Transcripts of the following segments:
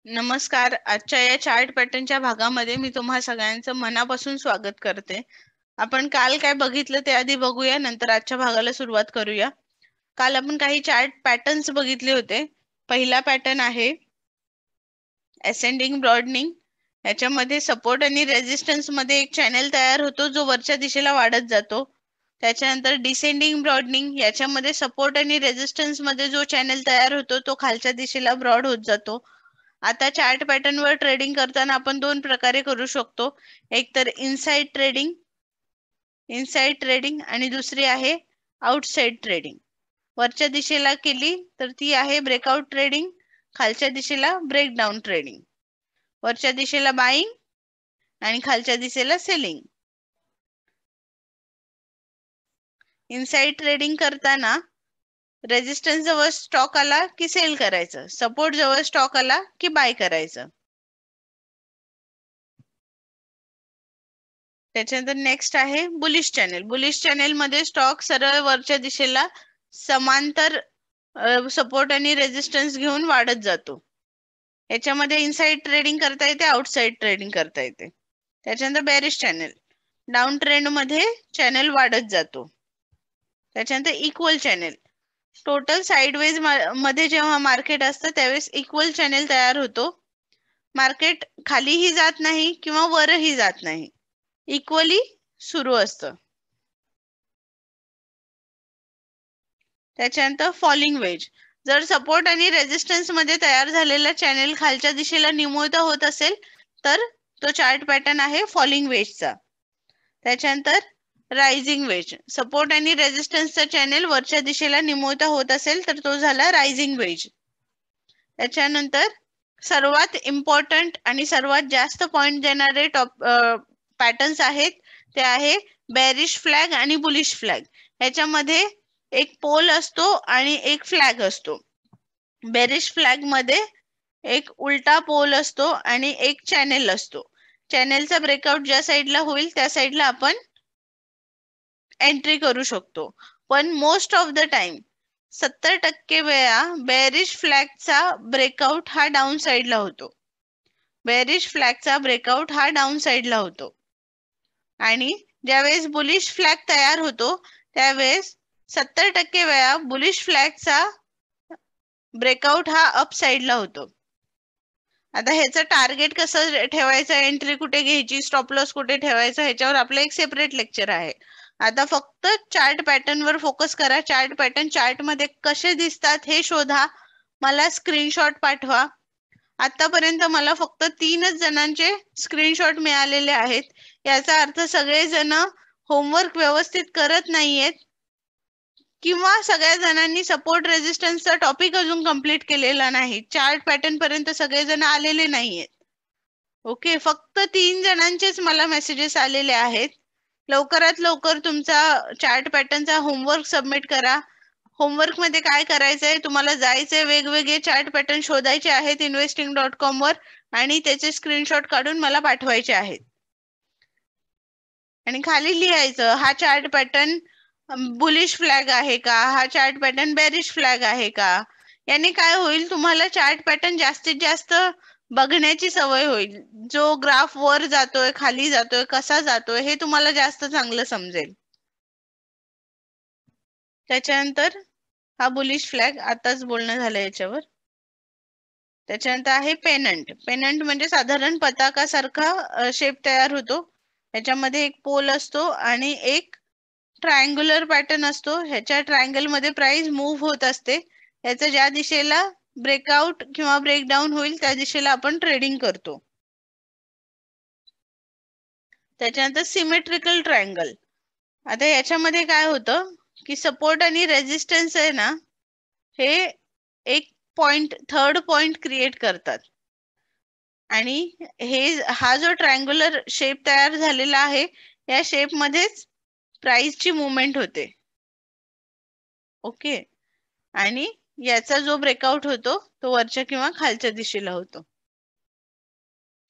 नमस्कार. आजच्या या चार्ट पॅटर्नच्या भागामध्ये मी तुम्हा सगळ्यांचं मनापासून स्वागत करते. आपण काल काय बघितलं ते आधी बघूया, नंतर आजच्या भागाला सुरुवात करूया. काल आपण काही चार्ट पॅटर्न्स बघितले होते. पहिला पॅटर्न आहे असेंडिंग ब्रॉडनिंग. याच्यामध्ये सपोर्ट आणि रेजिस्टन्स मध्ये एक चॅनल तयार होतो जो वरच्या दिशेला वाढत जातो. त्याच्यानंतर डिसेंडिंग ब्रॉडनिंग, याच्यामध्ये सपोर्ट आणि रेजिस्टन्स मध्ये जो चॅनल तयार होतो तो खालच्या दिशेला ब्रॉड होत जातो. आता चार्ट पॅटर्न वर ट्रेडिंग करताना आपण दोन प्रकारे करू शकतो. एक तर इनसाइड ट्रेडिंग आणि दुसरी आहे आउटसाइड ट्रेडिंग. वरच्या दिशेला केली तर ती आहे ब्रेकआउट ट्रेडिंग, खालच्या दिशेला ब्रेकडाऊन ट्रेडिंग. वरच्या दिशेला बाईंग आणि खालच्या दिशेला सेलिंग. इनसाइड ट्रेडिंग करताना रेजिस्टन्स जवळ स्टॉक आला की सेल करायचं, सपोर्ट जवळ स्टॉक आला की बाय करायचं. त्याच्यानंतर नेक्स्ट आहे बुलिश चॅनल. बुलिश चॅनल मध्ये स्टॉक सरळ वरच्या दिशेला समांतर सपोर्ट आणि रेजिस्टन्स घेऊन वाढत जातो. याच्यामध्ये इनसाइड ट्रेडिंग करता येते, आउटसाइड ट्रेडिंग करता येते. त्याच्यानंतर बेरिश चॅनल, डाऊन ट्रेंड मध्ये चॅनल वाढत जातो. त्याच्यानंतर इक्वल चॅनल, टोटल साइडवेज मध्ये जेव्हा मार्केट असतं त्यावेळेस इक्वल चॅनल तयार होतो. मार्केट खालीही जात नाही किंवा वरही जात नाही, इक्वली सुरू असतं. त्याच्यानंतर फॉलिंग वेज, जर सपोर्ट आणि रेजिस्टन्स मध्ये तयार झालेला चॅनल खालच्या दिशेला निमुळता होत असेल तर तो चार्ट पॅटर्न आहे फॉलिंग वेजचा. त्याच्यानंतर रायझिंग वेज, सपोर्ट आणि रेजिस्टन्सचा चॅनल वरच्या दिशेला निमुळता होत असेल तर तो झाला रायझिंग वेज. त्याच्यानंतर सर्वात इम्पॉर्टंट आणि सर्वात जास्त पॉइंट देणारे पॅटर्न्स आहेत ते आहे बेरिश फ्लॅग आणि बुलिश फ्लॅग. याच्यामध्ये एक पोल असतो आणि एक फ्लॅग असतो. बेरिश फ्लॅग मध्ये एक उलटा पोल असतो आणि एक चॅनेल असतो. चॅनेलचा ब्रेकआउट ज्या साईडला होईल त्या साईडला आपण एंट्री करू शकतो. पण मोस्ट ऑफ द टाइम 70% वेळा बेरिश फ्लॅगचा ब्रेकआउट हा डाऊन साईडला होतो. बेरिश फ्लॅगचा ब्रेकआउट हा डाऊन साईडला होतो. आणि ज्यावेळेस बुलिश फ्लॅग तयार होतो त्यावेळेस 70% वेळा बुलिश फ्लॅगचा ब्रेकआउट हा अप साईडला होतो. आता ह्याचं टार्गेट कसं ठेवायचं, एंट्री कुठे घ्यायची, स्टॉप लॉस कुठे ठेवायचा, ह्याच्यावर आपलं एक सेपरेट लेक्चर आहे. आता फक्त चार्ट पॅटर्न वर फोकस करा. चार्ट पॅटर्न चार्ट मध्ये कसे दिसतात हे शोधा, मला स्क्रीनशॉट पाठवा. आतापर्यंत मला फक्त 3च जणांचे स्क्रीनशॉट मिळालेले आहेत. याचा अर्थ सगळेजण होमवर्क व्यवस्थित करत नाहीयेत किंवा सगळ्या जणांनी सपोर्ट रेजिस्टन्सचा टॉपिक अजून कंप्लीट केलेला नाही. चार्ट पॅटर्न पर्यंत सगळेजण आलेले नाहीयेत. ओके, फक्त 3 जणांचेच मला मेसेजेस आलेले आहेत. लवकरात लवकर तुमचा चार्ट पॅटर्नचा होमवर्क सबमिट करा. होमवर्क मध्ये काय करायचंय, तुम्हाला जायचंय वेगवेगळे चार्ट पॅटर्न शोधायचे आहेत investing.com वर आणि त्याचे स्क्रीनशॉट काढून मला पाठवायचे आहेत. आणि खाली लिहायचं हा चार्ट पॅटर्न बुलिश फ्लॅग आहे का, हा चार्ट पॅटर्न बेरिश फ्लॅग आहे का. याने काय होईल, तुम्हाला चार्ट पॅटर्न जास्तीत जास्त बघण्याची सवय होईल. जो ग्राफ वर जातोय खाली जातोय कसा जातोय हे तुम्हाला जास्त चांगलं समजेल. त्याच्यानंतर हा बुलिश फ्लॅग, आताच बोलणं झालं याच्यावर. त्याच्यानंतर आहे पेनंट. पेनंट म्हणजे साधारण पताकासारखा शेप तयार होतो. याच्यामध्ये एक पोल असतो आणि एक ट्रायंग्युलर पॅटर्न असतो. ह्याच्या ट्रायंगल मध्ये प्राइस मूव्ह होत असते. याचा ज्या दिशेला ब्रेकआउट किंवा ब्रेकडाऊन होईल त्या दिशेला आपण ट्रेडिंग करतो. त्याच्यानंतर सिमेट्रिकल ट्रायंगल. आता याच्यामध्ये काय होतं की सपोर्ट आणि रेजिस्टन्स आहे ना, हे एक पॉइंट, थर्ड पॉइंट क्रिएट करतात. आणि हा जो ट्रायंग्युलर शेप तयार झालेला आहे या शेप मध्येच प्राइसची मुवमेंट होते. ओके, आणि याचा जो ब्रेकआउट होतो तो वरच्या किंवा खालच्या दिशेला होतो.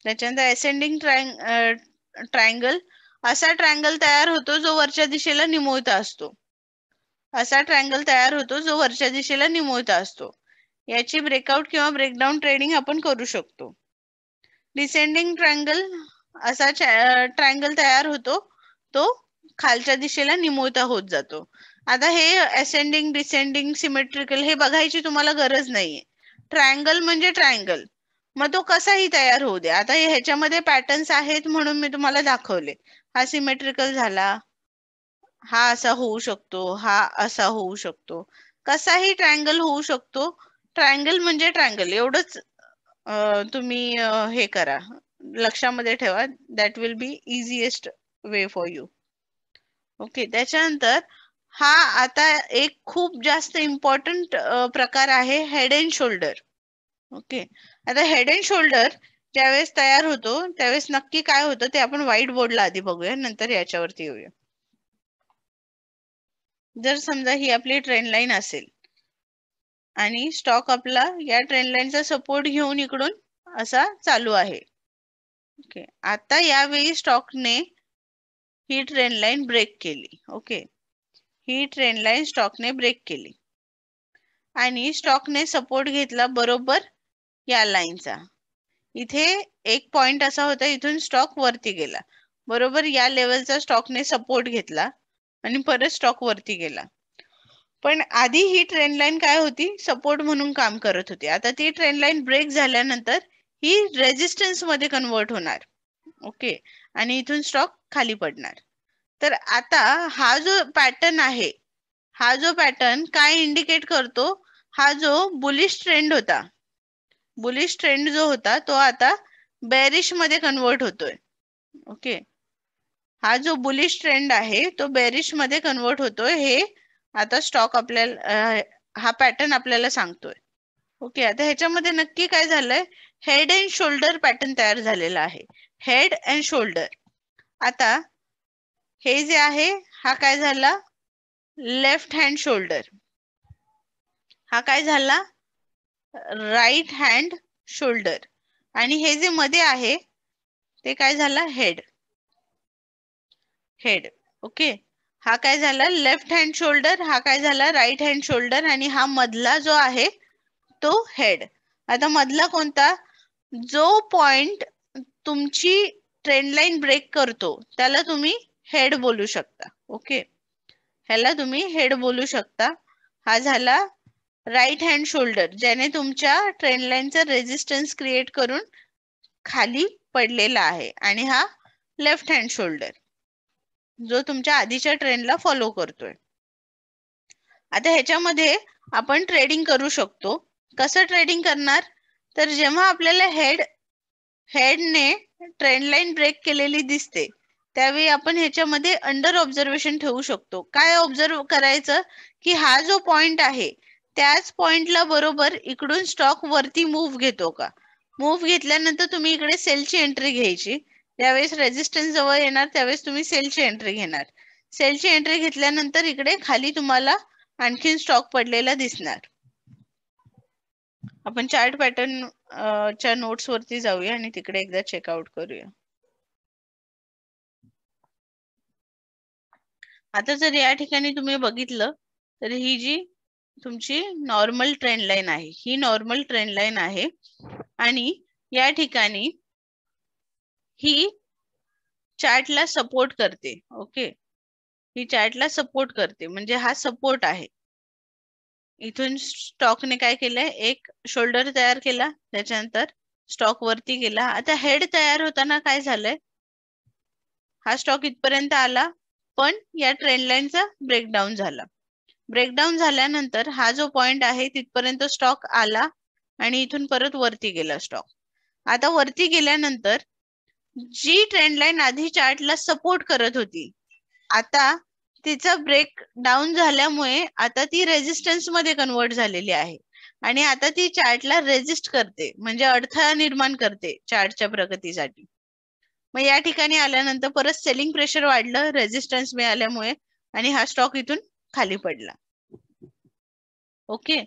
त्याच्यानंतर असेंडिंग ट्रायंगल, असा ट्रायंगल तयार होतो जो वरच्या दिशेला निमुळता असतो. असा ट्रायंगल तयार होतो जो वरच्या दिशेला निमुळता असतो. याची ब्रेकआउट किंवा ब्रेकडाऊन ट्रेडिंग आपण करू शकतो. डिसेंडिंग ट्रायंगल असा ट्रायंगल तयार होतो, तो खालच्या दिशेला निमुळता होत जातो. आता हे असेंडिंग, डिसेंडिंग, सिमेट्रिकल हे बघायची तुम्हाला गरज नाहीये. ट्रायंगल म्हणजे ट्रायंगल, मग तो कसाही तयार होऊ दे. आता ह्याच्यामध्ये पॅटर्न्स आहेत म्हणून मी तुम्हाला दाखवले. हा सिमेट्रिकल झाला, हा असा होऊ शकतो, हा असा होऊ शकतो, कसाही ट्रायंगल होऊ शकतो. ट्रायंगल म्हणजे ट्रायंगल एवढंच तुम्ही हे करा, लक्षामध्ये ठेवा. That will be easiest way for you. Okay. त्याच्यानंतर हा आता एक खूप जास्त इम्पॉर्टंट प्रकार आहे, हेड अँड शोल्डर. ओके. आता हेड अँड शोल्डर ज्यावेळेस तयार होतो त्यावेळेस नक्की काय होतं ते आपण व्हाईट बोर्डला आधी बघूया, नंतर याच्यावरती येऊया. जर समजा ही आपली ट्रेंड लाईन असेल आणि स्टॉक आपला या ट्रेंड लाईनचा सपोर्ट घेऊन इकडून असा चालू आहे. ओके. आता यावेळी स्टॉकने ही ट्रेंड लाईन ब्रेक केली. ओके. ही ट्रेंड लाईन स्टॉकने ब्रेक केली आणि स्टॉकने सपोर्ट घेतला बरोबर या लाईनचा. इथे एक पॉइंट असा होता, इथून स्टॉक वरती गेला, बरोबर या लेवलचा स्टॉकने सपोर्ट घेतला आणि परत स्टॉक वरती गेला. पण आधी ही ट्रेंड लाईन काय होती, सपोर्ट म्हणून काम करत होती. आता ती ट्रेंड लाईन ब्रेक झाल्यानंतर ही रेजिस्टन्स मध्ये कन्वर्ट होणार. ओके. आणि इथून स्टॉक खाली पडणार. तर आता हा जो पॅटर्न आहे, हा जो पॅटर्न काय इंडिकेट करतो, हा जो बुलिश ट्रेंड होता, बुलिश ट्रेंड जो होता तो आता बेरिश मध्ये कन्वर्ट होतोय. ओके. हा जो बुलिश ट्रेंड आहे तो बेरिश मध्ये कन्वर्ट होतोय, हे आता स्टॉक आपल्याला हा पॅटर्न आपल्याला सांगतोय. ओके. आता ह्याच्यामध्ये नक्की काय झालंय, हेड अँड शोल्डर पॅटर्न तयार झालेला आहे. Head and shoulder. आता हे जे आहे हा काय झाला, लेफ्ट हँड शोल्डर. हा काय झाला, राईट हँड शोल्डर. आणि हे जे मध्ये आहे ते काय झाला, हेड. हेड. ओके. हा काय झाला, लेफ्ट हँड शोल्डर. हा काय झाला, राईट हँड शोल्डर. आणि हा मधला जो आहे तो हेड. आता मधला कोणता, जो पॉइंट तुमची ट्रेंड लाईन ब्रेक करतो त्याला तुम्ही हेड बोलू शकता. ओके. ह्याला तुम्ही हेड बोलू शकता. हा झाला राईट हँड शोल्डर, ज्याने तुमच्या ट्रेंड लाईनचा रेजिस्टन्स क्रिएट करून खाली पडलेला आहे. आणि हा लेफ्ट हँड शोल्डर, जो तुमच्या आधीच्या ट्रेंडला फॉलो करतोय. आता ह्याच्यामध्ये आपण ट्रेडिंग करू शकतो. कसं ट्रेडिंग करणार, तर जेव्हा आपल्याला हेडने ट्रेंड लाईन ब्रेक केलेली दिसते त्यावेळी आपण ह्याच्यामध्ये अंडर ऑब्झर्वेशन ठेवू शकतो. काय ऑब्झर्व करायचं, की हा जो पॉइंट आहे त्याच पॉइंटला बरोबर इकडून स्टॉक वरती मूव्ह घेतो का. मूव्ह घेतल्यानंतर तुम्ही इकडे सेलची एंट्री घ्यायची. ज्यावेळेस रेजिस्टन्स जवळ येणार त्यावेळेस तुम्ही सेलची एंट्री घेणार. सेलची एंट्री घेतल्यानंतर इकडे खाली तुम्हाला आणखीन स्टॉक पडलेला दिसणार. आपण चार्ट पॅटर्न च्या नोट्स वरती जाऊया आणि तिकडे एकदा चेकआउट करूया. आता जर या ठिकाणी तुम्ही बघितलं तर ही जी तुमची नॉर्मल ट्रेंड लाईन आहे, ही नॉर्मल ट्रेंड लाईन आहे. आणि या ठिकाणी ही चार्टला सपोर्ट करते. ओके. ही चार्टला सपोर्ट करते, म्हणजे हा सपोर्ट आहे. इथून स्टॉकने काय केलंय, एक शोल्डर तयार केला, त्याच्यानंतर स्टॉक वरती गेला. आता हेड तयार होताना काय झालंय, हा स्टॉक इथपर्यंत आला पण या ट्रेंड लाईनचा ब्रेकडाऊन झाला. ब्रेकडाऊन झाल्यानंतर हा जो पॉइंट आहे तिथपर्यंत स्टॉक आला आणि इथून परत वरती गेला स्टॉक. आता वरती गेल्यानंतर जी ट्रेंड लाईन आधी चार्टला सपोर्ट करत होती, आता तिचा ब्रेक डाऊन झाल्यामुळे आता ती रेजिस्टन्स मध्ये कन्वर्ट झालेली आहे आणि आता ती चार्टला रेजिस्ट करते, म्हणजे अडथळा निर्माण करते चार्टच्या प्रगतीसाठी. मग या ठिकाणी आल्यानंतर परत सेलिंग प्रेशर वाढलं रेजिस्टन्स मिळाल्यामुळे आणि हा स्टॉक इथून खाली पडला. ओके.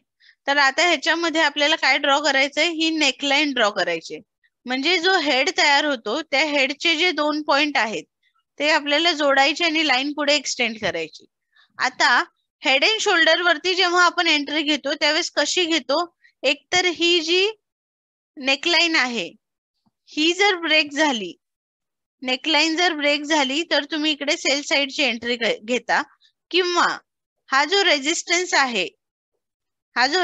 तर आता ह्याच्यामध्ये आपल्याला काय ड्रॉ करायचंय, ही नेकलाईन ड्रॉ करायची. म्हणजे जो हेड तयार होतो त्या हेडचे जे 2 पॉइंट आहेत ते आपल्याला जोडायचे आणि लाईन पुढे एक्सटेंड करायची. आता हेड अँड शोल्डर वरती जेव्हा आपण एंट्री घेतो त्यावेळेस कशी घेतो, एकतर ही जी नेकलाईन आहे ही जर ब्रेक झाली, नेकलाईन जर ब्रेक झाली तर तुम्ही इकडे सेल साइडची एंट्री घेता, किंवा हा जो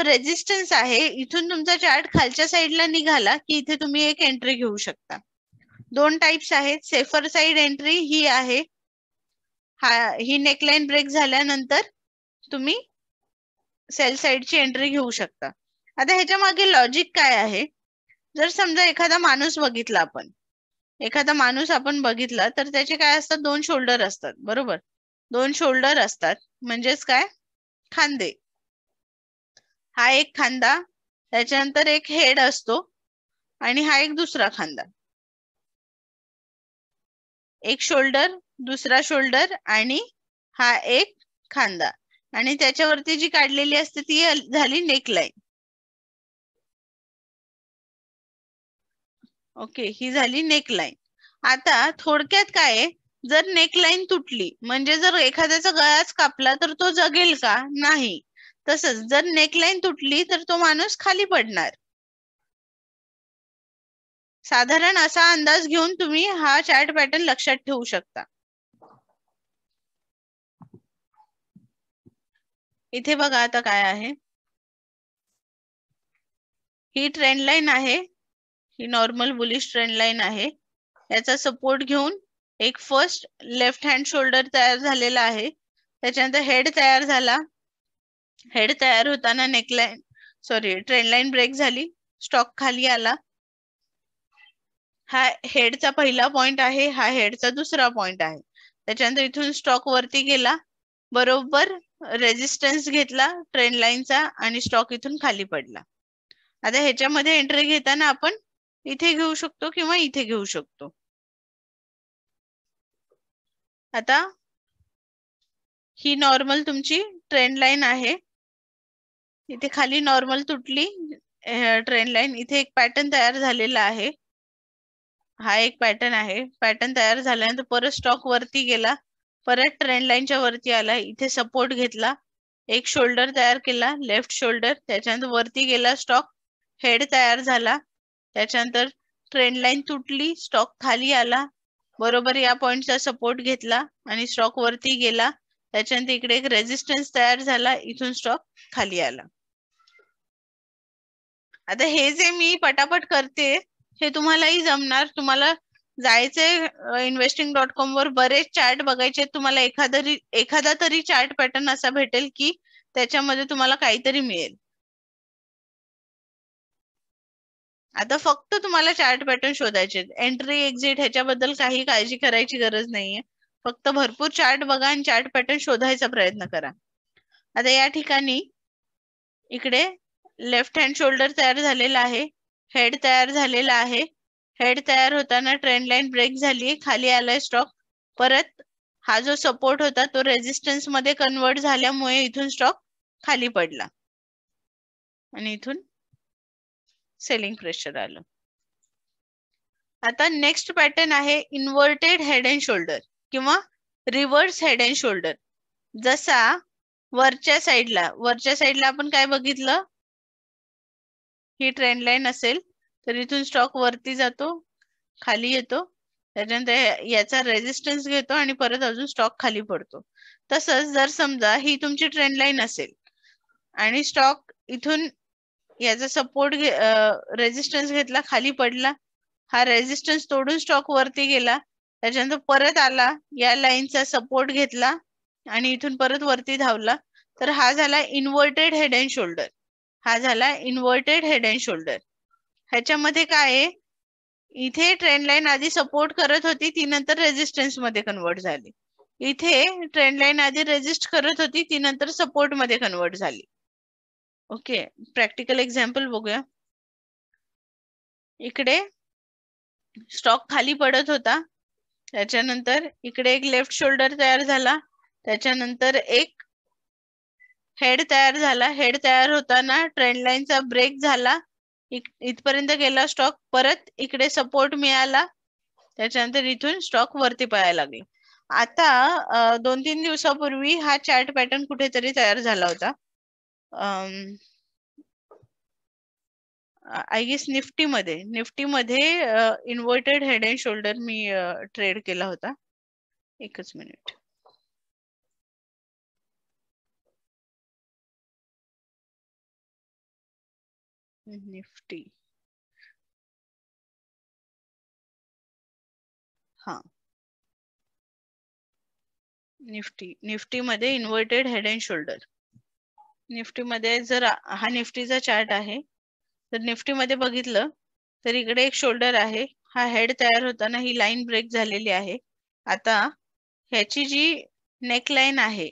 रेजिस्टन्स आहे इथून तुमचा चार्ट खालच्या साईडला निघाला की इथे तुम्ही एक एंट्री घेऊ शकता. दोन टाइप्स आहेत. सेफर साइड एंट्री ही आहे, ही नेकलाईन ब्रेक झाल्यानंतर तुम्ही सेल साइडची एंट्री घेऊ शकता. आता ह्याच्या मागे लॉजिक काय आहे? जर समजा एखादा माणूस आपण बघितला तर त्याचे काय असतात, दोन शोल्डर असतात, बरोबर. दोन शोल्डर असतात म्हणजेच काय, खांदे. हा एक खांदा, त्याच्यानंतर एक हेड असतो आणि हा एक दुसरा खांदा. एक शोल्डर, दुसरा शोल्डर आणि हा एक खांदा, आणि त्याच्यावरती जी काढलेली असते ती झाली नेकलाईन. ओके, ही झाली नेकलाईन. आता थोडक्यात काय आहे, जर नेकलाईन तुटली म्हणजे जर एखाद्याचा गळाच कापला तर तो जगेल का? नाही. तसंच जर नेकलाईन तुटली तर तो माणूस खाली पडणार. साधारण असा अंदाज घेऊन तुम्ही हा चार्ट पॅटर्न लक्षात ठेवू शकता. इथे बघा आता काय आहे, ही ट्रेंड लाईन आहे, ही नॉर्मल बुलिश ट्रेंड लाईन आहे. याचा सपोर्ट घेऊन एक फर्स्ट लेफ्ट हँड शोल्डर तयार झालेला आहे, त्याच्यानंतर हेड तयार झाला. हेड तयार होताना ट्रेंड लाईन ब्रेक झाली, स्टॉक खाली आला. हा हेडचा पहिला पॉइंट आहे, हा हेडचा दुसरा पॉइंट आहे. त्याच्यानंतर इथून स्टॉक वरती गेला, बरोबर रेजिस्टन्स घेतला ट्रेंड लाईनचा आणि स्टॉक इथून खाली पडला. आता ह्याच्यामध्ये एंट्री घेताना आपण इथे घेऊ शकतो किंवा इथे घेऊ शकतो. आता ही नॉर्मल तुमची ट्रेंड लाईन आहे, इथे खाली नॉर्मल तुटली ट्रेंड लाईन, इथे एक पॅटर्न तयार झालेला आहे. हा एक पॅटर्न आहे. पॅटर्न तयार झाल्यानंतर परत स्टॉक वरती गेला, परत ट्रेंड लाईनच्या वरती आला, इथे सपोर्ट घेतला, एक शोल्डर तयार केला, लेफ्ट शोल्डर, त्याच्यानंतर वरती गेला स्टॉक, हेड तयार झाला, त्याच्यानंतर ट्रेंड लाईन तुटली, स्टॉक खाली आला, बरोबर या पॉइंटचा सपोर्ट घेतला आणि स्टॉक वरती गेला, त्याच्यानंतर इकडे एक रेजिस्टन्स तयार झाला, इथून स्टॉक खाली आला. आता हे जे मी पटापट करते हे तुम्हालाही जमणार. तुम्हाला जायचंय investing.com वर, बरेच चार्ट बघायचे, तुम्हाला एखादा तरी चार्ट पॅटर्न असा भेटेल की त्याच्यामध्ये तुम्हाला काहीतरी मिळेल. आता फक्त तुम्हाला चार्ट पॅटर्न शोधायचे, एंट्री एक्झिट ह्याच्याबद्दल काही काळजी करायची गरज नाहीये. फक्त भरपूर चार्ट बघा आणि चार्ट पॅटर्न शोधायचा प्रयत्न करा. आता या ठिकाणी इकडे लेफ्ट हँड शोल्डर तयार झालेला आहे, हेड तयार झालेला आहे. हेड तयार होताना ट्रेंड लाईन ब्रेक झाली, खाली आलाय स्टॉक. परत हा जो सपोर्ट होता तो रेजिस्टन्स मध्ये कन्वर्ट झाल्यामुळे इथून स्टॉक खाली पडला आणि इथून सेलिंग प्रेशर आलं. आता नेक्स्ट पॅटर्न आहे इन्व्हर्टेड हेड अँड शोल्डर किंवा रिव्हर्स हेड अँड शोल्डर. जसा वरच्या साईडला आपण काय बघितलं, ही ट्रेंड लाईन असेल तर इथून स्टॉक वरती जातो, खाली येतो, त्याच्यानंतर याचा रेजिस्टन्स घेतो आणि परत अजून स्टॉक खाली पडतो. तसंच जर समजा ही तुमची ट्रेंड लाईन असेल आणि स्टॉक इथून याचा सपोर्ट रेजिस्टन्स घेतला, खाली पडला, हा रेजिस्टन्स तोडून स्टॉक वरती गेला, त्याच्यानंतर परत आला, या लाईनचा सपोर्ट घेतला आणि इथून परत वरती धावला, तर हा झाला इन्व्हर्टेड हेड अँड शोल्डर. हा झाला इन्व्हर्टेड हेड अँड शोल्डर. ह्याच्यामध्ये काय आहे, इथे ट्रेंड लाईन आधी सपोर्ट करत होती, ती नंतर रेजिस्टन्स मध्ये कन्वर्ट झाली. इथे ट्रेंड लाईन आधी रेजिस्ट करत होती, ती नंतर सपोर्ट मध्ये कन्वर्ट झाली. ओके, प्रॅक्टिकल एक्झाम्पल बघूया. इकडे स्टॉक खाली पडत होता, त्याच्यानंतर इकडे एक लेफ्ट शोल्डर तयार झाला, त्याच्यानंतर एक हेड तयार झाला. हेड तयार होताना ट्रेंड लाईनचा ब्रेक झाला, इथपर्यंत गेला स्टॉक, परत इकडे सपोर्ट मिळाला, त्याच्यानंतर इथून स्टॉक वरती पळायला लागला. आता 2-3 दिवसापूर्वी हा चार्ट पॅटर्न कुठेतरी तयार झाला होता. आय गेस निफ्टीमध्ये inverted head and shoulder me trade केला होता. एकच मिनिट. निफ्टी हा निफ्टी मध्ये inverted head and shoulder. Nifty मध्ये जर हा निफ्टीचा चार्ट आहे, तर निफ्टी मध्ये बघितलं तर इकडे एक शोल्डर आहे. हा हेड तयार होताना ही लाईन ब्रेक झालेली आहे. आता ह्याची जी नेकलाईन आहे,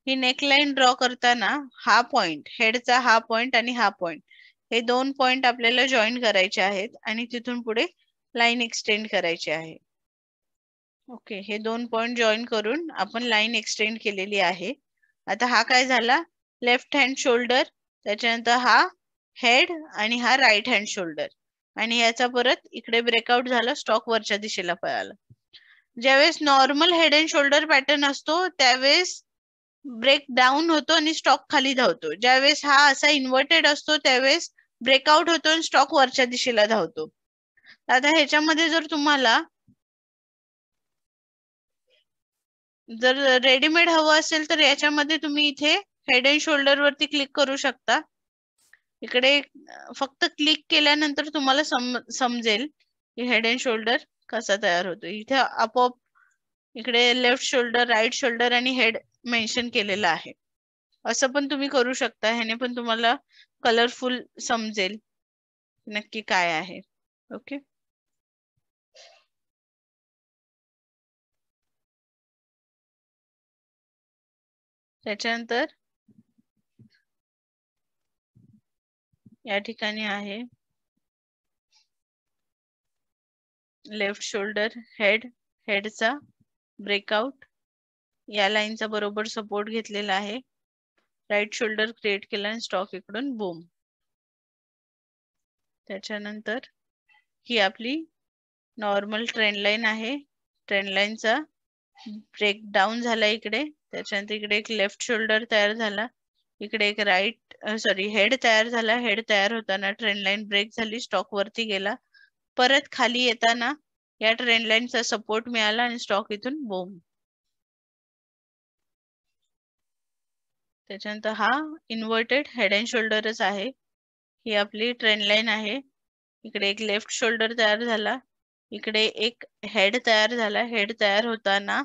ही नेकलाईन ड्रॉ करताना हा पॉइंट, हेडचा हा पॉइंट आणि हा पॉइंट, हे दोन पॉइंट आपल्याला जॉईन करायचे आहेत आणि तिथून पुढे लाईन एक्सटेंड करायची आहे. ओके, हे दोन पॉइंट जॉईन करून आपण लाईन एक्सटेंड केलेली आहे. आता हा काय झाला, लेफ्ट हँड शोल्डर, त्याच्यानंतर हा हेड आणि हा राईट हँड शोल्डर, आणि याचा परत इकडे ब्रेकआउट झाला, स्टॉक वरच्या दिशेला पळाला. ज्यावेळेस normal head and shoulder pattern असतो त्यावेळेस ब्रेक डाऊन होतो आणि स्टॉक खाली धावतो. ज्यावेळेस हा असा इन्व्हर्टेड असतो त्यावेळेस ब्रेकआउट होतो आणि स्टॉक वरच्या दिशेला धावतो. आता ह्याच्यामध्ये जर तुम्हाला जर रेडीमेड हवं असेल तर याच्यामध्ये तुम्ही इथे हेड अँड शोल्डर वरती क्लिक करू शकता. इकडे फक्त क्लिक केल्यानंतर तुम्हाला समजेल की हेड अँड शोल्डर कसा तयार होतो. इथे आपोआप इकडे लेफ्ट शोल्डर, राईट शोल्डर आणि हेड मेन्शन केलेलं आहे. असं पण तुम्ही करू शकता. ह्याने पण तुम्हाला कलरफुल समजेल नक्की काय आहे. ओके, त्याच्यानंतर या ठिकाणी आहे लेफ्ट शोल्डर, हेडचा ब्रेकआउट, या लाईनचा बरोबर सपोर्ट घेतलेला आहे. राईट शोल्डर क्रिएट केला आणि स्टॉक इकडून बूम. त्याच्यानंतर ही आपली नॉर्मल ट्रेंड लाईन आहे. ट्रेंड लाईनचा ब्रेक डाऊन झाला इकडे. त्याच्यानंतर इकडे एक लेफ्ट शोल्डर तयार झाला, इकडे एक हेड तयार झाला. हेड तयार होताना ट्रेंड लाईन ब्रेक झाली, स्टॉक वरती गेला. परत खाली येताना या ट्रेंड लाईनचा सपोर्ट मिळाला आणि स्टॉक इथून बूम. त्याच्यानंतर हा इन्व्हर्टेड हेड अँड शोल्डरच आहे. ही आपली ट्रेंड लाईन आहे. इकडे एक लेफ्ट शोल्डर तयार झाला, इकडे एक हेड तयार झाला. हेड तयार होताना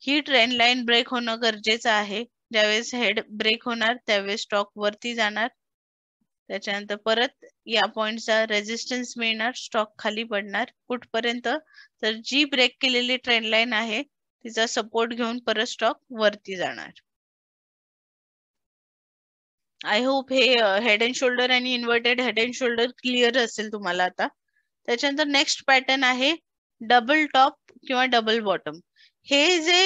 ही ट्रेंड लाईन ब्रेक होणं गरजेचं आहे. ज्यावेळेस हेड ब्रेक होणार त्यावेळेस स्टॉक वरती जाणार. त्याच्यानंतर परत या पॉइंटचा रेजिस्टन्स मिळणार, स्टॉक खाली पडणार. कुठपर्यंत, तर जी ब्रेक केलेली ट्रेंड लाईन आहे तिचा सपोर्ट घेऊन परत स्टॉक वरती जाणार. आय होप हे हेड अँड शोल्डर आणि inverted head and shoulder clear असेल तुम्हाला आता. त्याच्यानंतर नेक्स्ट पॅटर्न आहे डबल टॉप किंवा डबल बॉटम. हे जे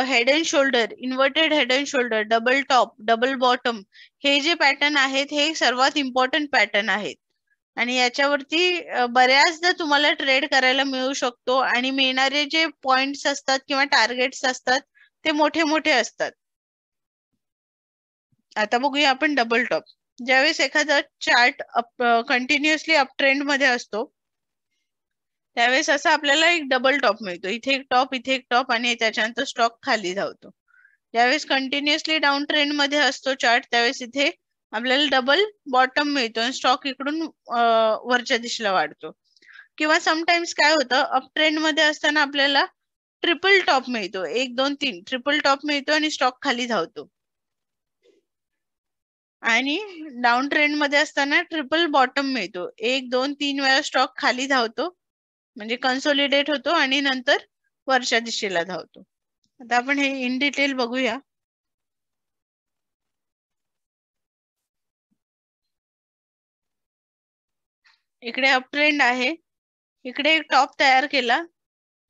head and shoulder, inverted head and shoulder, double top, double bottom, हे जे पॅटर्न आहेत हे सर्वात इम्पॉर्टंट पॅटर्न आहेत आणि याच्यावरती बऱ्याचदा तुम्हाला ट्रेड करायला मिळू शकतो आणि मिळणारे जे पॉइंट्स असतात किंवा टार्गेट्स असतात ते मोठे मोठे असतात. आता बघूया आपण डबल टॉप. ज्यावेळेस एखादा चार्ट कंटिन्युअसली अप ट्रेंड मध्ये असतो त्यावेळेस असं आपल्याला एक डबल टॉप मिळतो. इथे एक टॉप, इथे एक टॉप आणि त्याच्यानंतर स्टॉक खाली धावतो. ज्यावेळेस कंटिन्युअसली डाऊन ट्रेंड मध्ये असतो चार्ट त्यावेळेस इथे आपल्याला डबल बॉटम मिळतो आणि स्टॉक इकडून वरच्या दिशेला वाढतो. किंवा समटाइम्स काय होतं, अप ट्रेंड मध्ये असताना आपल्याला ट्रिपल टॉप मिळतो. 1 2 3 ट्रिपल टॉप मिळतो आणि स्टॉक खाली धावतो. आणि डाऊन ट्रेंड मध्ये असताना ट्रिपल बॉटम मिळतो. 1 2 3 वेळा स्टॉक खाली धावतो म्हणजे कन्सोलिडेट होतो आणि नंतर वरच्या दिशेला धावतो. आता आपण हे इन डिटेल बघूया. इकडे अप ट्रेंड आहे, इकडे एक टॉप तयार केला,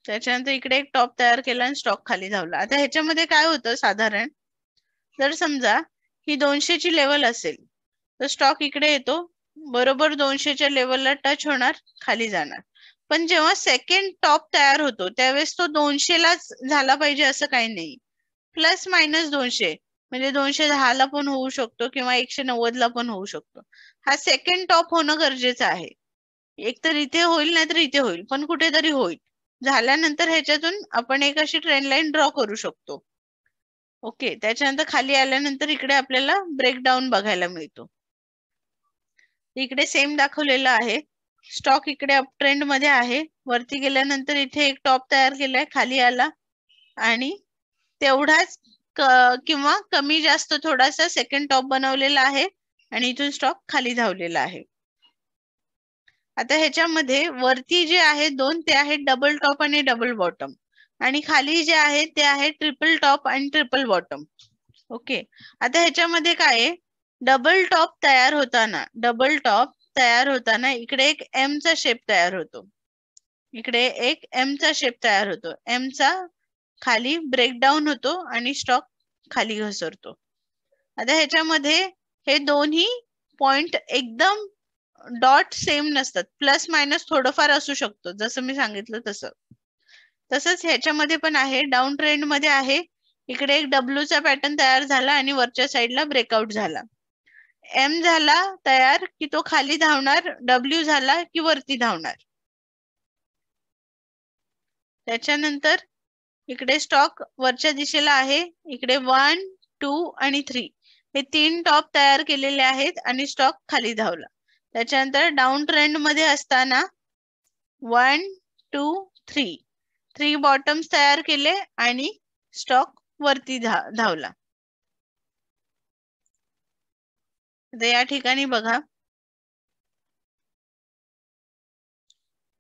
त्याच्यानंतर इकडे एक टॉप तयार केला आणि स्टॉक खाली धावला. आता ह्याच्यामध्ये काय होतं, साधारण जर समजा ही 200 ची लेवल असेल तर स्टॉक इकडे येतो, बरोबर 200च्या लेवलला टच होणार, खाली जाणार. पण जेव्हा सेकंड टॉप तयार होतो त्यावेळेस तो 200 लाच झाला पाहिजे असं काही नाही. प्लस मायनस 200 म्हणजे 210 ला पण होऊ शकतो किंवा 190 ला पण होऊ शकतो. हा सेकंड टॉप होणं गरजेचं आहे. एकतर इथे होईल नाहीतर इथे होईल, पण कुठेतरी होईल. झाल्यानंतर ह्याच्यातून आपण एक अशी ट्रेंड लाईन ड्रॉ करू शकतो. ओके, त्याच्यानंतर खाली आल्यानंतर इकडे आपल्याला ब्रेकडाऊन बघायला मिळतो. इकडे सेम दाखवलेलं आहे. स्टॉक इकडे अप ट्रेंड मध्ये आहे. वरती गेल्यानंतर इथे एक टॉप तयार केलाय, खाली आला आणि तेवढाच किंवा कमी जास्त थोडासा सेकंड टॉप बनवलेला आहे आणि इथून स्टॉक खाली धावलेला आहे. आता ह्याच्यामध्ये वरती जे आहे दोन ते आहेत डबल टॉप आणि डबल बॉटम, आणि खाली जे आहे ते आहे ट्रिपल टॉप आणि ट्रिपल बॉटम. ओके, आता ह्याच्यामध्ये काय आहे, डबल टॉप तयार होताना इकडे एक एम चा शेप तयार होतो. इकडे एक एम चा शेप तयार होतो. एम चा खाली ब्रेकडाऊन होतो आणि स्टॉक खाली घसरतो. आता ह्याच्यामध्ये हे दोन्ही पॉइंट एकदम डॉट सेम नसतात, प्लस मायनस थोडंफार असू शकतो, जसं मी सांगितलं तसं. तसंच ह्याच्यामध्ये पण आहे, डाऊन ट्रेंड मध्ये आहे. इकडे एक डब्ल्यू चा पॅटर्न तयार झाला आणि वरच्या साईडला ब्रेकआउट झाला. एम झाला तयार की तो खाली धावणार, डब्ल्यू झाला की वरती धावणार. त्याच्यानंतर इकडे स्टॉक वरच्या दिशेला आहे. इकडे 1, 2 आणि 3 हे 3 टॉप तयार केलेले आहेत आणि स्टॉक खाली धावला. त्याच्यानंतर डाऊन ट्रेंड मध्ये असताना 1, 2, 3 बॉटम्स तयार केले आणि स्टॉक वरती धावला. या ठिकाणी बघा,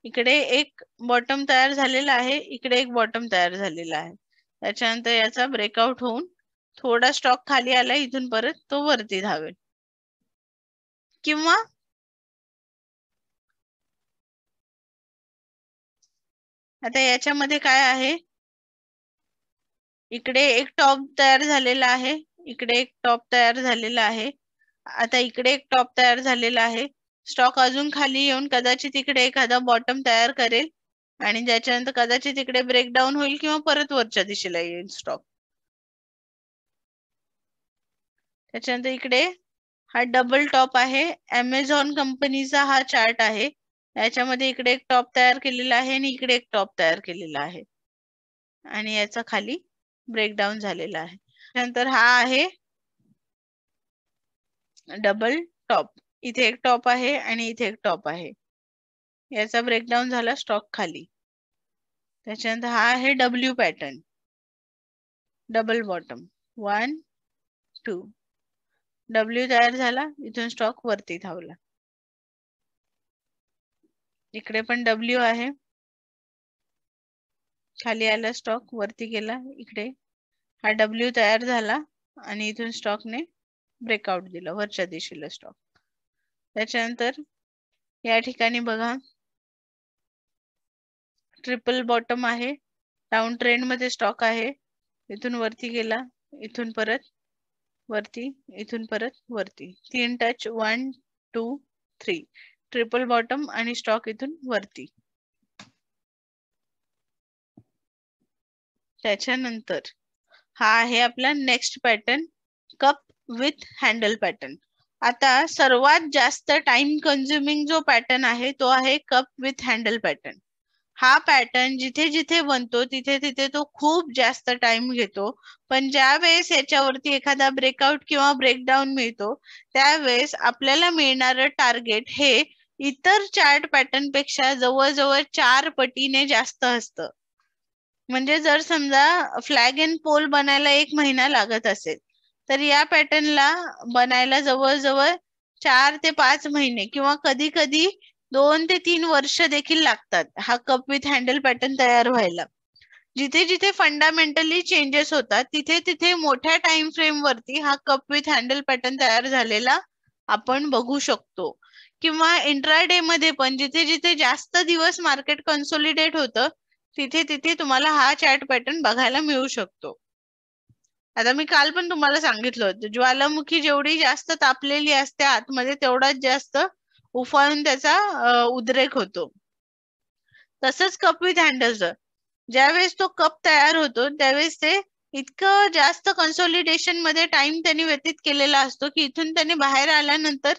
इकडे एक बॉटम तयार झालेला आहे, इकडे एक बॉटम तयार झालेला आहे. त्याच्यानंतर याचा ब्रेकआउट होऊन थोडा स्टॉक खाली आला, इथून परत तो वरती धावेल. किंवा आता याच्यामध्ये काय आहे, इकडे एक टॉप तयार झालेला आहे, इकडे एक टॉप तयार झालेला आहे, आता इकडे एक टॉप तयार झालेला आहे. स्टॉक अजून खाली येऊन कदाचित इकडे एखादा बॉटम तयार करेल आणि त्याच्यानंतर कदाचित इकडे ब्रेकडाऊन होईल किंवा परत वरच्या दिशेला येईल स्टॉक. त्याच्यानंतर इकडे हा डबल टॉप आहे. अमेझॉन कंपनीचा हा चार्ट आहे. याच्यामध्ये इकडे एक टॉप तयार केलेला आहे आणि इकडे एक टॉप तयार केलेला आहे आणि याचा खाली ब्रेकडाऊन झालेला आहे. नंतर हा आहे डबल टॉप. इथे एक टॉप आहे आणि इथे एक टॉप आहे. याचा ब्रेकडाऊन झाला, स्टॉक खाली. त्याच्यानंतर हा आहे W pattern, double bottom, 1, 2. W तयार झाला, इथून स्टॉक वरती धावला. इकडे पण डब्ल्यू आहे, खाली आला स्टॉक वरती गेला. इकडे हा डब्ल्यू तयार झाला आणि इथून स्टॉकने ब्रेकआउट दिला वरच्या दिशेला स्टॉक. त्याच्यानंतर या ठिकाणी बघा, ट्रिपल बॉटम आहे, डाऊन ट्रेंड मध्ये स्टॉक आहे. इथून वरती गेला, इथून परत वरती, इथून परत वरती. 3 टच, 1, 2, 3. ट्रिपल बॉटम आणि स्टॉक इथून वरती. त्याच्यानंतर हा आहे आपला next pattern, cup with handle pattern. आता सर्वात जास्त टाइम कन्झ्युमिंग जो पॅटर्न आहे तो आहे कप विथ हँडल पॅटर्न. हा पॅटर्न जिथे जिथे बनतो तिथे तिथे तो खूप जास्त टाइम घेतो, पण ज्या वेळेस याच्यावरती एखादा ब्रेकआउट किंवा ब्रेकडाऊन मिळतो त्यावेळेस आपल्याला मिळणारं टार्गेट हे इतर चार्ट पॅटर्न पेक्षा जवळजवळ 4 पटीने जास्त असतं. म्हणजे जर समजा फ्लॅग अँड पोल बनायला 1 महिना लागत असेल, तर या पॅटर्नला बनायला जवळजवळ 4 ते 5 महिने किंवा कधी कधी 2 ते 3 वर्ष देखील लागतात हा कप विथ हँडल पॅटर्न तयार व्हायला. जिथे जिथे फंडामेंटली चेंजेस होतात तिथे तिथे मोठ्या टाइम फ्रेम वरती हा कप विथ हँडल पॅटर्न तयार झालेला आपण बघू शकतो. किंवा इंट्राडे मध्ये पण जिथे जिथे जास्त दिवस मार्केट कन्सोलिडेट होतं तिथे तिथे तुम्हाला हा चार्ट पॅटर्न बघायला मिळू शकतो. आता मी काल पण तुम्हाला सांगितलं होतं, ज्वालामुखी जेवढी जास्त तापलेली असते आतमध्ये तेवढाच जास्त उफाळून त्याचा उद्रेक होतो. तसंच कप विथ हँडलचं ज्यावेळेस तो कप तयार होतो त्यावेळेस ते इतकं जास्त कन्सोलिडेशन मध्ये टाइम त्यांनी व्यतीत केलेला असतो की इथून त्यांनी बाहेर आल्यानंतर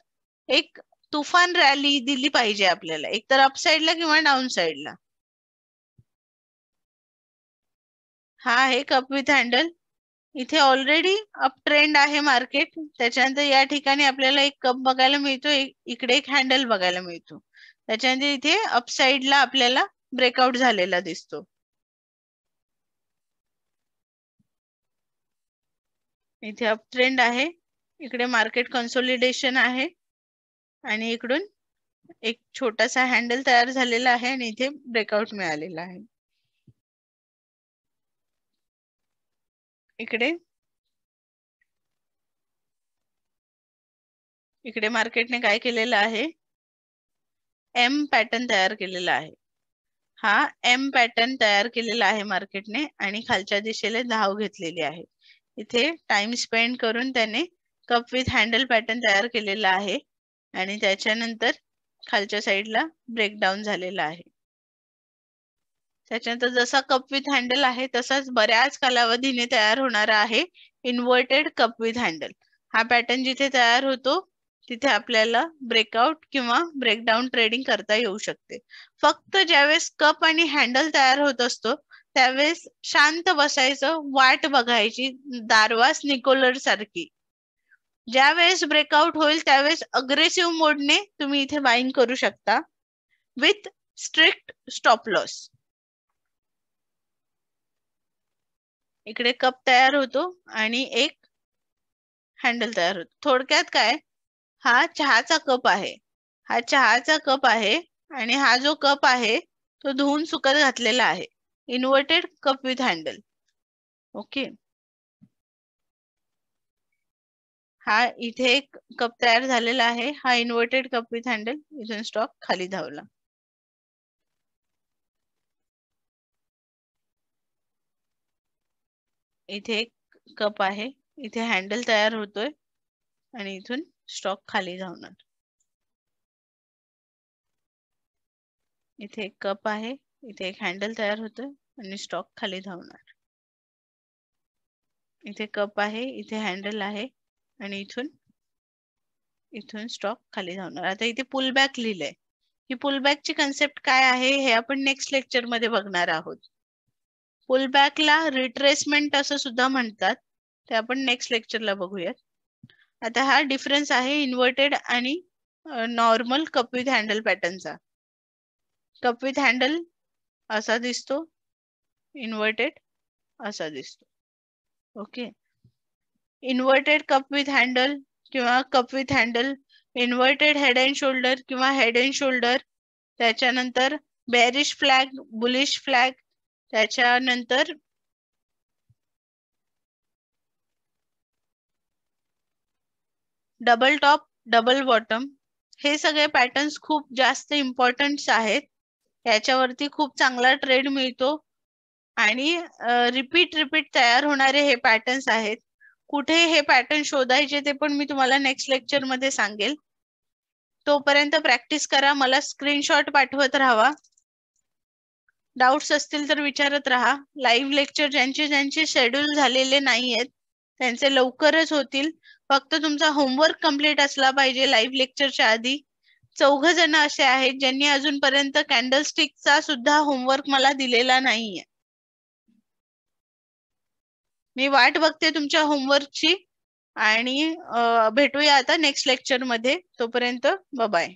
एक तुफान रॅली दिली पाहिजे आपल्याला, एकतर अप साइडला किंवा डाऊन साइडला. हा आहे कप विथ हँडल. इथे ऑलरेडी अप ट्रेंड आहे मार्केट. त्याच्यानंतर या ठिकाणी आपल्याला एक कप बघायला मिळतो, इकडे एक हँडल बघायला मिळतो. त्याच्यानंतर इथे अप साइडला आपल्याला ब्रेकआउट झालेला दिसतो. इथे अप ट्रेंड आहे, इकडे मार्केट कन्सोलिडेशन आहे आणि इकडून एक छोटासा हँडल तयार झालेला आहे आणि इथे ब्रेकआउट मिळालेला आहे. इकडे मार्केटने काय केलेलं आहे, एम पॅटर्न तयार केलेला आहे. हा एम पॅटर्न तयार केलेला आहे मार्केटने आणि खालच्या दिशेला धाव घेतलेली आहे. इथे टाइम स्पेंड करून त्याने कप विथ हँडल पॅटर्न तयार केलेला आहे आणि त्याच्यानंतर खालच्या साईडला ब्रेकडाऊन झालेला आहे. त्याच्यानंतर जसा कप विथ हँडल आहे तसाच बऱ्याच कालावधीने तयार होणारा आहे इन्व्हर्टेड कप विथ हँडल. हा पॅटर्न जिथे तयार होतो तिथे आपल्याला ब्रेकआउट किंवा ब्रेकडाऊन ट्रेडिंग करता येऊ शकते. फक्त ज्यावेळेस कप आणि हँडल तयार होत असतो त्यावेळेस शांत बसायचं, वाट बघायची दारवास निकोलर सारखी. ज्यावेळेस ब्रेकआउट होईल त्यावेळेस अग्रेसिव्ह मोडने तुम्ही इथे बाईंग करू शकता विथ स्ट्रिक्ट स्टॉप लॉस. इकडे कप तयार होतो आणि एक हँडल तयार होतो. थोडक्यात काय, हा चहाचा कप आहे, हा चहाचा कप आहे आणि हा जो कप आहे तो धुवून सुकत घातलेला आहे. Inverted cup with handle. Okay, हा इथे एक कप तयार झालेला आहे, हा इन्व्हर्टेड कप विथ हँडल. इथून स्टॉक खाली धावला. इथे एक कप आहे, इथे हँडल तयार होतोय आणि इथून स्टॉक खाली धावणार. इथे एक कप आहे, इथे एक हँडल तयार होतोय आणि स्टॉक खाली धावणार. इथे कप आहे, इथे हँडल आहे आणि इथून स्टॉक खाली धावणार. आता इथे पुल बॅक लिहिलंय. ही पुल बॅकची कन्सेप्ट काय आहे हे आपण नेक्स्ट लेक्चर मध्ये बघणार आहोत. पुल बॅकला रिट्रेसमेंट असं सुद्धा म्हणतात, ते आपण नेक्स्ट लेक्चरला बघूयात. आता हा डिफरन्स आहे इन्व्हर्टेड आणि नॉर्मल कप विथ हँडल पॅटर्नचा. कप विथ हँडल असा दिसतो, इन्व्हर्टेड असा दिसतो. Okay, inverted cup with handle किंवा cup with handle, inverted head and shoulder किंवा हेड अँड शोल्डर, त्याच्यानंतर बेरिश फ्लॅग, बुलिश फ्लॅग, त्याच्यानंतर डबल टॉप, डबल बॉटम, हे सगळे पॅटर्न्स खूप जास्त इम्पॉर्टंट आहेत. याच्यावरती खूप चांगला ट्रेड मिळतो आणि रिपीट तयार होणारे हे पॅटर्न्स आहेत. कुठे हे पॅटर्न शोधायचे ते पण मी तुम्हाला नेक्स्ट लेक्चर मध्ये सांगेल. तोपर्यंत प्रॅक्टिस करा, मला स्क्रीनशॉट पाठवत राहा. डाऊट्स असतील तर विचारत राहा. लाईव्ह लेक्चर ज्यांचे शेड्यूल झालेले नाहीयेत त्यांचे लवकरच होतील. फक्त तुमचा होमवर्क कंप्लीट असला पाहिजे. लाईव्ह लेक्चरच्या आधी 4 जण असे आहेत ज्यांनी अजूनपर्यंत कॅन्डलस्टिकचा सुद्धा होमवर्क मला दिलेला नाहीये. मी वाट बघते तुमच्या होमवर्कची आणि भेटूया आता नेक्स्ट लेक्चर मध्ये. तोपर्यंत बाय.